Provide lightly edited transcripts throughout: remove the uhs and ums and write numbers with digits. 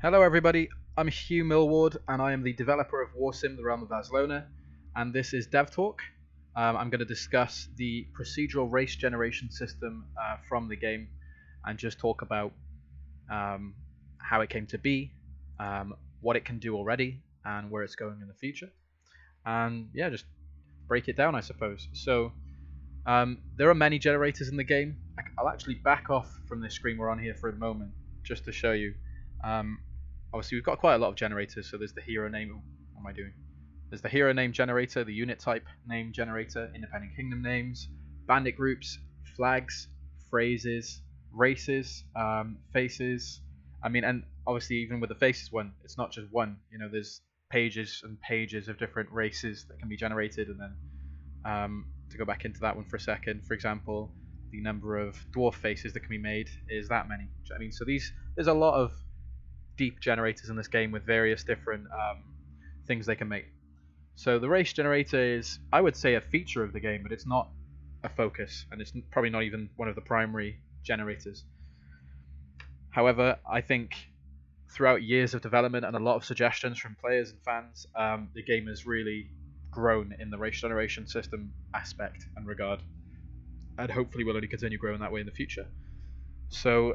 Hello everybody, I'm Hugh Millward and I am the developer of Warsim, the Realm of Aslona, and this is Dev Talk. I'm going to discuss the procedural race generation system from the game and just talk about um, how it came to be, what it can do already, and where it's going in the future. And yeah, just break it down, I suppose. So there are many generators in the game. I'll actually back off from this screen we're on here for a moment just to show you. Um, Obviously, we've got quite a lot of generators. So there's the hero name. What am I doing? There's the hero name generator, the unit type name generator, independent kingdom names, bandit groups, flags, phrases, races, faces. I mean, and obviously even with the faces one, it's not just one. There's pages and pages of different races that can be generated, and then to go back into that one for a second, for example, the number of dwarf faces that can be made is that many. I mean, so there's a lot of deep generators in this game with various different things they can make. So the race generator is, I would say, a feature of the game, but it's not a focus, and it's probably not even one of the primary generators. However, I think throughout years of development and a lot of suggestions from players and fans, the game has really grown in the race generation system aspect and regard, and hopefully will only continue growing that way in the future. So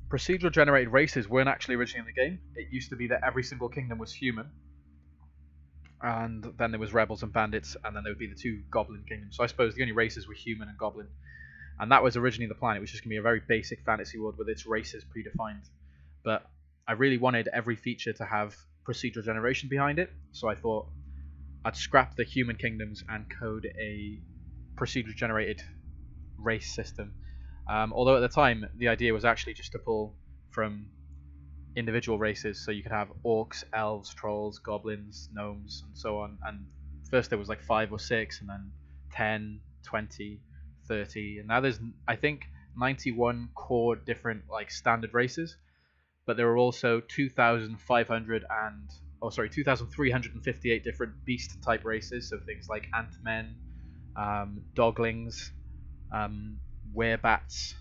procedural generated races weren't actually originally in the game. It used to be that every single kingdom was human, and then there was rebels and bandits, and then there would be the two goblin kingdoms. So I suppose the only races were human and goblin, and that was originally the plan. It was just going to be a very basic fantasy world with its races predefined. But I really wanted every feature to have procedural generation behind it, so I thought I'd scrap the human kingdoms and code a procedurally generated race system. Although at the time the idea was actually just to pull from individual races, so you could have orcs, elves, trolls, goblins, gnomes, and so on. And first there was like 5 or 6, and then 10, 20, 30, and now there's, I think, 91 core different like standard races. But there are also 2,358 different beast type races, so things like ant-men, doglings, werebats,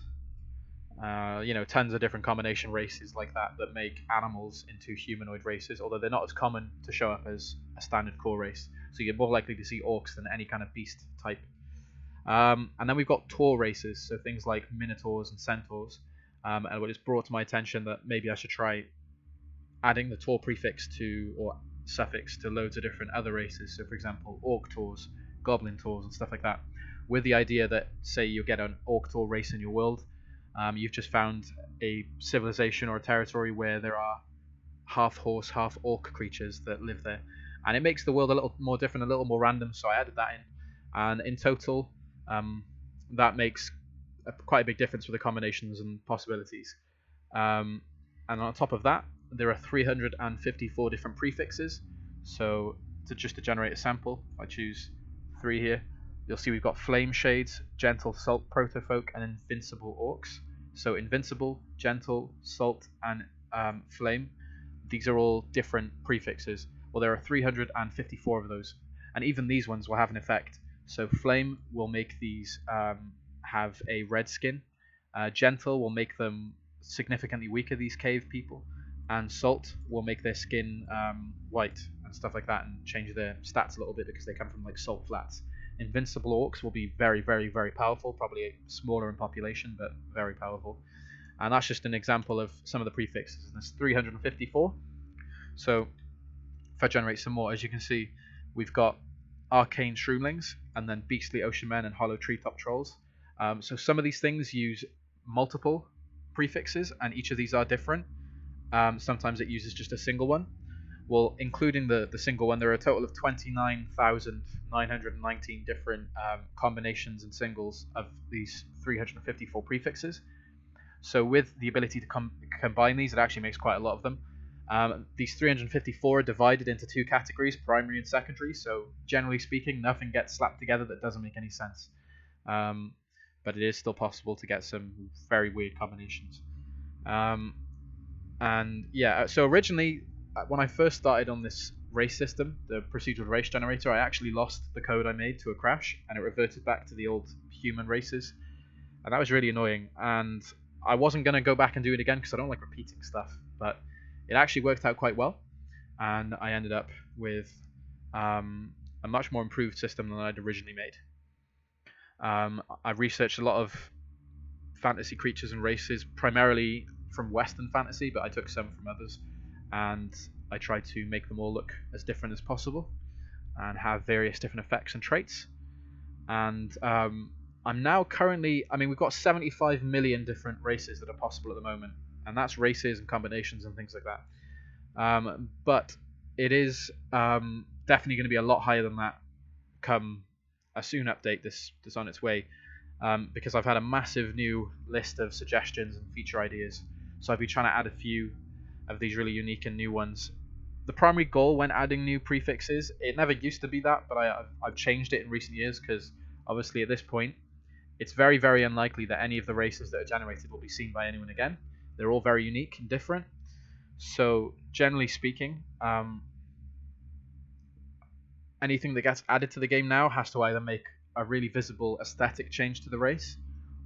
tons of different combination races like that make animals into humanoid races, although they're not as common to show up as a standard core race. So you're more likely to see orcs than any kind of beast type. And then we've got Tor races, so things like minotaurs and centaurs. And it was brought to my attention that maybe I should try adding the Tor prefix to, or suffix to, loads of different other races. So for example, orc Tors, goblin Tors, and stuff like that, with the idea that, say you get an orc Tor race in your world, you've just found a civilization or a territory where there are half horse, half orc creatures that live there, and it makes the world a little more different, a little more random. So I added that in, and in total, that makes quite a big difference for the combinations and possibilities. And on top of that, there are 354 different prefixes. So to generate a sample, if I choose 3 here, you'll see we've got flame shades, gentle salt protofolk, and invincible orcs. So invincible, gentle, salt, and flame. These are all different prefixes. Well, there are 354 of those, and even these ones will have an effect. So flame will make these have a red skin. Gentle will make them significantly weaker, these cave people, and salt will make their skin white and stuff like that, and change their stats a little bit because they come from like salt flats. Invincible orcs will be very, very, very powerful, probably smaller in population, but very powerful. And that's just an example of some of the prefixes. And there's 354. So if I generate some more, as you can see, we've got arcane shroomlings, and then beastly ocean men and hollow treetop trolls. So some of these things use multiple prefixes, and each of these are different. Sometimes it uses just a single one. Well, including the single one, there are a total of 29,919 different combinations and singles of these 354 prefixes. So with the ability to combine these, it actually makes quite a lot of them. These 354 are divided into 2 categories, primary and secondary, so generally speaking, nothing gets slapped together that doesn't make any sense. But it is still possible to get some very weird combinations. And yeah, so originally, when I first started on this race system, the procedural race generator, I actually lost the code I made to a crash, and it reverted back to the old human races, and that was really annoying. And I wasn't going to go back and do it again because I don't like repeating stuff, but it actually worked out quite well, and I ended up with a much more improved system than I'd originally made. I researched a lot of fantasy creatures and races, primarily from Western fantasy, but I took some from others, and I tried to make them all look as different as possible and have various different effects and traits. And I'm now currently, I mean, we've got 75 million different races that are possible at the moment, and that's races and combinations and things like that. But it is definitely going to be a lot higher than that come a soon update that's on its way, because I've had a massive new list of suggestions and feature ideas. So I've been trying to add a few of these really unique and new ones. The primary goal when adding new prefixes, it never used to be that, but I've changed it in recent years because obviously at this point it's very, very unlikely that any of the races that are generated will be seen by anyone again. They're all very unique and different. So generally speaking, anything that gets added to the game now has to either make a really visible aesthetic change to the race,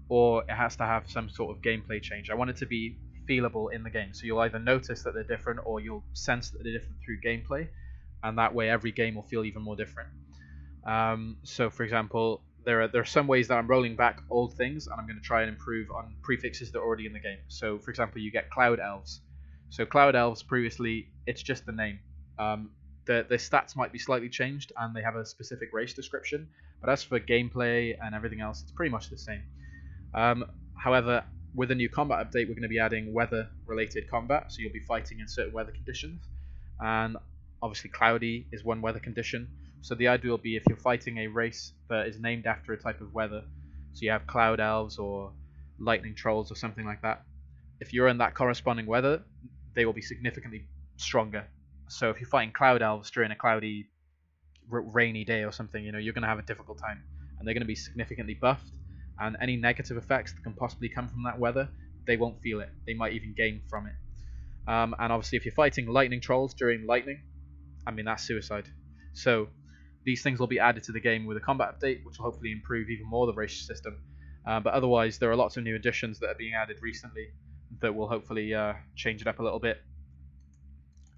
or it has to have some sort of gameplay change. I want it to be feelable in the game, so you'll either notice that they're different or you'll sense that they're different through gameplay, and that way every game will feel even more different. So for example, there are some ways that I'm rolling back old things, and I'm going to try and improve on prefixes that are already in the game. So for example, you get Cloud Elves. So Cloud Elves, previously, it's just the name. The stats might be slightly changed, and they have a specific race description, but as for gameplay and everything else, it's pretty much the same. However, with a new combat update, we're going to be adding weather-related combat, so you'll be fighting in certain weather conditions, and obviously cloudy is one weather condition. So the idea will be if you're fighting a race that is named after a type of weather, so you have Cloud Elves or Lightning Trolls or something like that, if you're in that corresponding weather, they will be significantly stronger. So if you're fighting Cloud Elves during a cloudy, rainy day or something, you're going to have a difficult time, and they're going to be significantly buffed, and any negative effects that can possibly come from that weather, they won't feel it. They might even gain from it. And obviously if you're fighting Lightning Trolls during lightning, I mean, that's suicide. So these things will be added to the game with a combat update, which will hopefully improve even more the race system. But otherwise, there are lots of new additions that are being added recently that will hopefully change it up a little bit.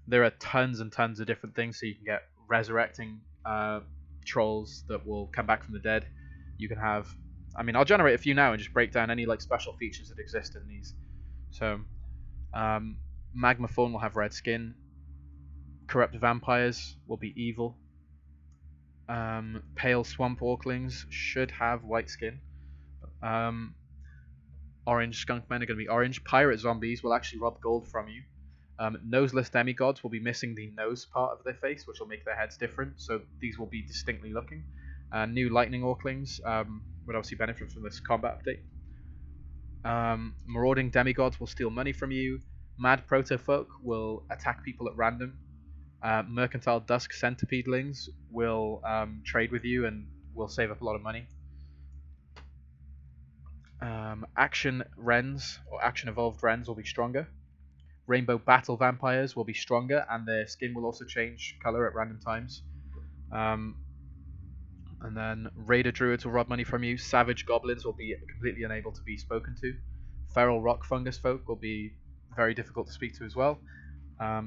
There are tons and tons of different things, so you can get resurrecting trolls that will come back from the dead. You can have, I mean, I'll generate a few now and just break down any special features that exist in these. So Magma Fawn will have red skin. Corrupt vampires will be evil. Pale swamp orclings should have white skin. Orange skunk men are going to be orange. Pirate zombies will actually rob gold from you. Noseless demigods will be missing the nose part of their face, which will make their heads different, so these will be distinctly looking. New lightning orclings would obviously benefit from this combat update. Marauding demigods will steal money from you. Mad protofolk will attack people at random. Mercantile dusk centipedelings will trade with you and will save up a lot of money. Action wrens or action evolved wrens will be stronger. Rainbow battle vampires will be stronger, and their skin will also change color at random times. And then raider druids will rob money from you. Savage goblins will be completely unable to be spoken to. Feral rock fungus folk will be very difficult to speak to as well.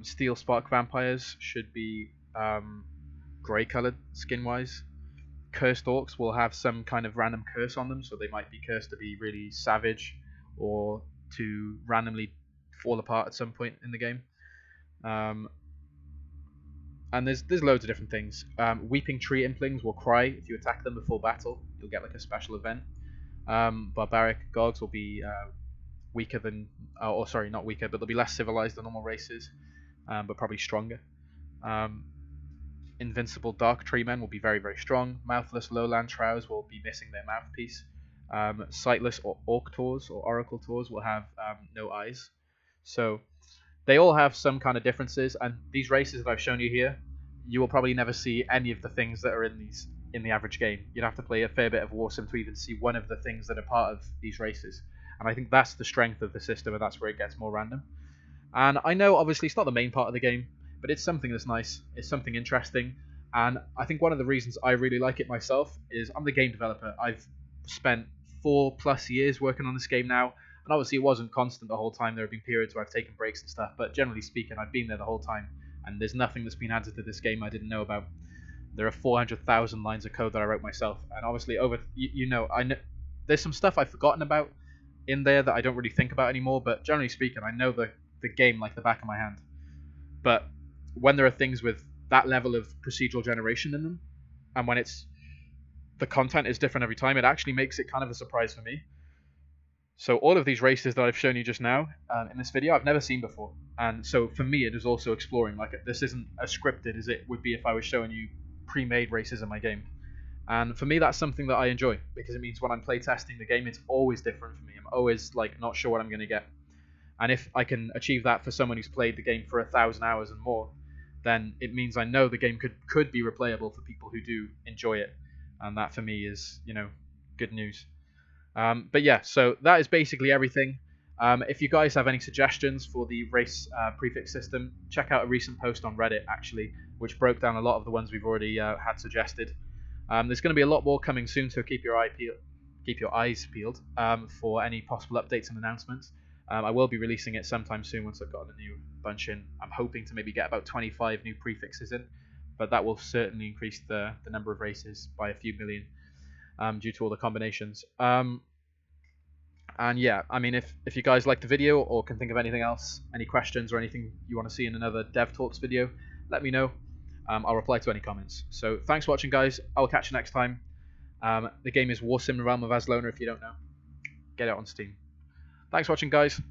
Steel spark vampires should be grey colored skin wise. Cursed orcs will have some kind of random curse on them, so they might be cursed to be really savage or to randomly fall apart at some point in the game. And there's loads of different things. Weeping tree implings will cry if you attack them before battle. You'll get like a special event. Barbaric gods will be weaker than, or sorry, not weaker, but they'll be less civilized than normal races, but probably stronger. Invincible dark tree men will be very, very strong. Mouthless lowland trowers will be missing their mouthpiece. Sightless or orc taurs or oracle taurs will have no eyes. So they all have some kind of differences, and these races that I've shown you here, you will probably never see any of the things that are in the average game. You'd have to play a fair bit of Warsim to even see one of the things that are part of these races. And I think that's the strength of the system, and that's where it gets more random. And I know obviously it's not the main part of the game, but it's something that's nice, it's something interesting, and I think one of the reasons I really like it myself is I'm the game developer. I've spent 4+ years working on this game now. And obviously it wasn't constant the whole time. There have been periods where I've taken breaks and stuff, but generally speaking, I've been there the whole time. And there's nothing that's been added to this game I didn't know about. There are 400,000 lines of code that I wrote myself, and obviously I know there's some stuff I've forgotten about in there that I don't really think about anymore. But generally speaking, I know the game like the back of my hand. But when there are things with that level of procedural generation in them, and when the content is different every time, it actually makes it kind of a surprise for me. So all of these races that I've shown you just now in this video, I've never seen before, and so for me, it is also exploring. Like, this isn't as scripted as it would be if I was showing you pre-made races in my game. And for me, that's something that I enjoy, because it means when I'm playtesting the game, it's always different for me. I'm always like not sure what I'm going to get. And if I can achieve that for someone who's played the game for 1,000 hours and more, then it means I know the game could be replayable for people who do enjoy it, and that for me is, good news. But yeah, so that is basically everything. If you guys have any suggestions for the race prefix system, check out a recent post on Reddit, actually, which broke down a lot of the ones we've already had suggested. There's going to be a lot more coming soon, so keep your eyes peeled for any possible updates and announcements. I will be releasing it sometime soon once I've gotten a new bunch in. I'm hoping to maybe get about 25 new prefixes in, but that will certainly increase the number of races by a few million due to all the combinations. And yeah, I mean, if you guys like the video or can think of anything else, any questions or anything you want to see in another Dev Talks video, let me know. I'll reply to any comments. So thanks for watching, guys. I'll catch you next time. The game is Warsim, the Realm of Aslona, if you don't know. Get it on Steam. Thanks for watching, guys.